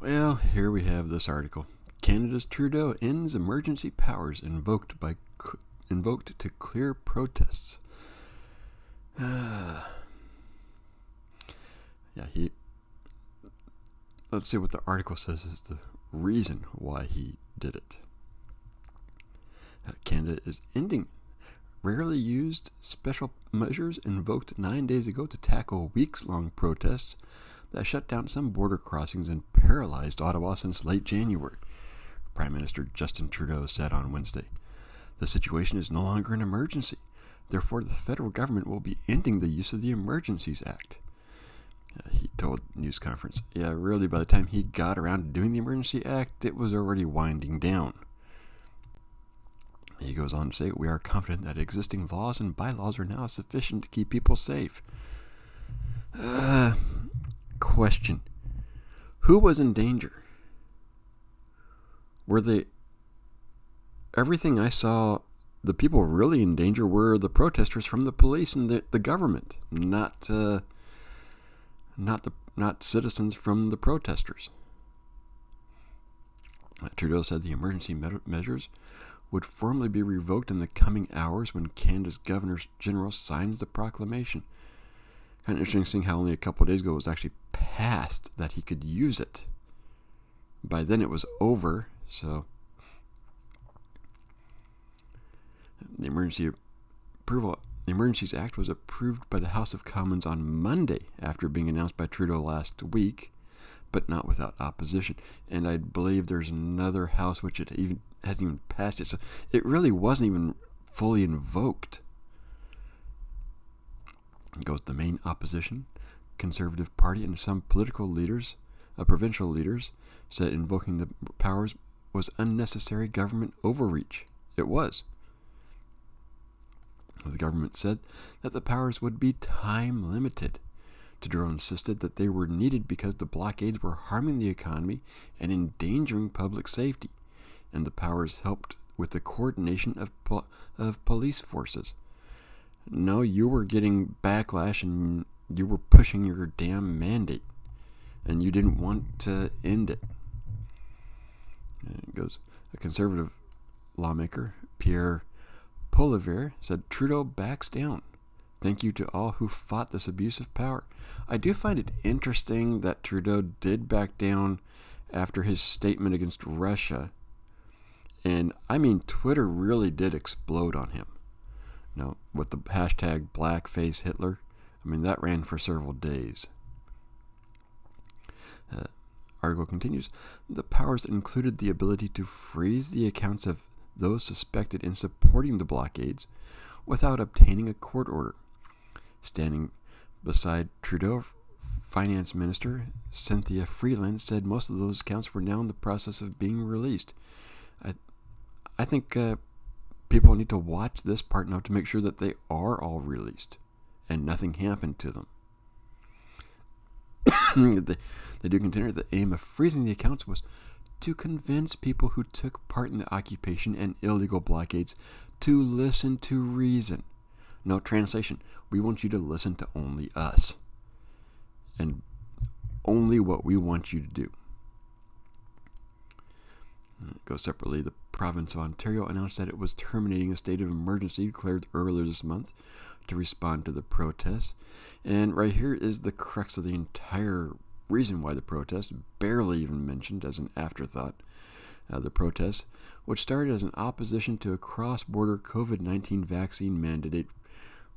Well, here we have this article. Canada's Trudeau ends emergency powers invoked to clear protests. Yeah, let's see what the article says is the reason why he did it. Canada is ending rarely used special measures invoked 9 days ago to tackle weeks-long protests that shut down some border crossings and paralyzed Ottawa since late January, Prime Minister Justin Trudeau said on Wednesday. The situation is no longer an emergency. Therefore, the federal government will be ending the use of the Emergencies Act. He told news conference. Yeah, really, by the time he got around to doing the Emergency Act, it was already winding down. He goes on to say, we are confident that existing laws and bylaws are now sufficient to keep people safe. Question. Who was in danger? Were they... Everything I saw, the people really in danger were the protesters from the police and the government, not citizens from the protesters. Trudeau said the emergency measures would formally be revoked in the coming hours when Canada's Governor-General signs the proclamation. Kind of interesting seeing how only a couple of days ago it was actually passed that he could use it. By then it was over, so... The Emergencies Act was approved by the House of Commons on Monday after being announced by Trudeau last week, but not without opposition. And I believe there's another house which it hasn't even passed it. So it really wasn't even fully invoked. It goes the main opposition, Conservative Party, and some political leaders, provincial leaders, said invoking the powers was unnecessary government overreach. It was. The government said that the powers would be time limited. Trudeau insisted that they were needed because the blockades were harming the economy and endangering public safety, and the powers helped with the coordination of police forces. No, you were getting backlash and you were pushing your damn mandate, and you didn't want to end it. And it goes, a conservative lawmaker, Pierre Poilievre, said Trudeau backs down. Thank you to all who fought this abuse of power. I do find it interesting that Trudeau did back down after his statement against Russia. And I mean, Twitter really did explode on him. Now, with the hashtag Blackface Hitler, I mean, that ran for several days. Article continues. The powers included the ability to freeze the accounts of those suspected in supporting the blockades without obtaining a court order. Standing beside Trudeau, Finance Minister Cynthia Freeland said most of those accounts were now in the process of being released. I think people need to watch this part now to make sure that they are all released and nothing happened to them. They do continue. The aim of freezing the accounts was to convince people who took part in the occupation and illegal blockades to listen to reason. No translation. We want you to listen to only us and only what we want you to do. It goes separately. The province of Ontario announced that it was terminating a state of emergency declared earlier this month to respond to the protests. And right here is the crux of the entire reason why the protest, barely even mentioned as an afterthought. The protests, which started as an opposition to a cross-border COVID-19 vaccine mandate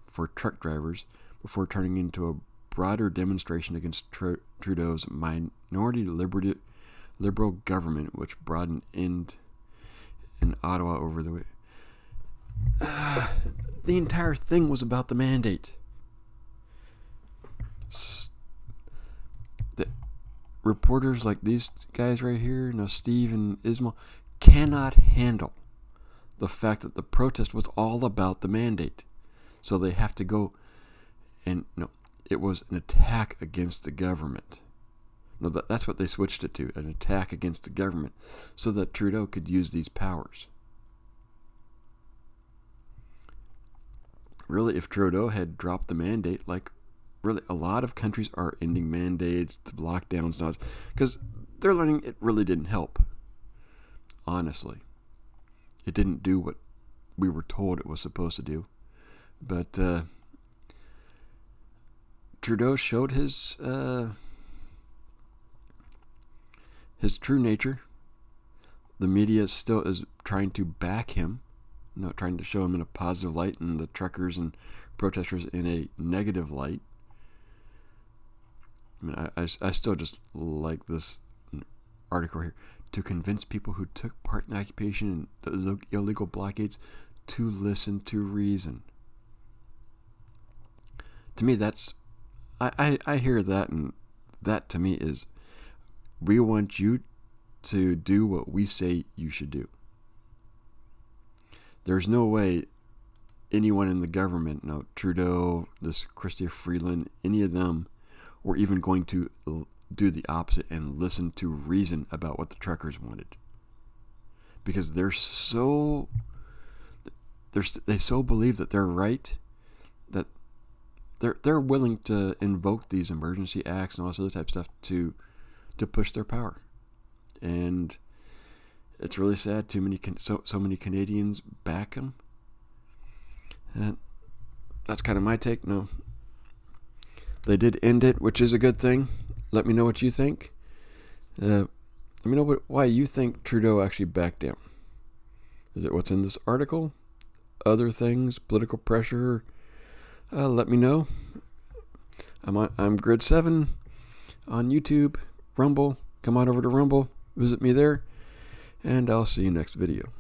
for truck drivers before turning into a broader demonstration against Trudeau's minority liberal government, which brought an end in Ottawa over the way. The entire thing was about the mandate. The reporters like these guys right here, Steve and Ismail, cannot handle the fact that the protest was all about the mandate. So they have to go and, it was an attack against the government. No, that's what they switched it to, an attack against the government, so that Trudeau could use these powers. Really, if Trudeau had dropped the mandate, really a lot of countries are ending mandates, lockdowns, not because they're learning it really didn't help. Honestly, it didn't do what we were told it was supposed to do. But Trudeau showed his true nature. The media still is trying to back him, trying to show him in a positive light, and the truckers and protesters in a negative light. I mean, I still just like this article here. To convince people who took part in the occupation and the illegal blockades to listen to reason. To me, that's... I hear that, and that to me is, we want you to do what we say you should do. There's no way anyone in the government, Trudeau, this Chrystia Freeland, any of them, were even going to do the opposite and listen to reason about what the truckers wanted. Because they so believe that they're right, that they're willing to invoke these emergency acts and all this other type of stuff to push their power. And it's really sad. So many Canadians back them. And that's kind of my take. No, they did end it, which is a good thing. Let me know what you think. Let me know why you think Trudeau actually backed down. Is it what's in this article? Other things? Political pressure? Let me know. I'm Grid 7 on YouTube, Rumble. Come on over to Rumble. Visit me there. And I'll see you next video.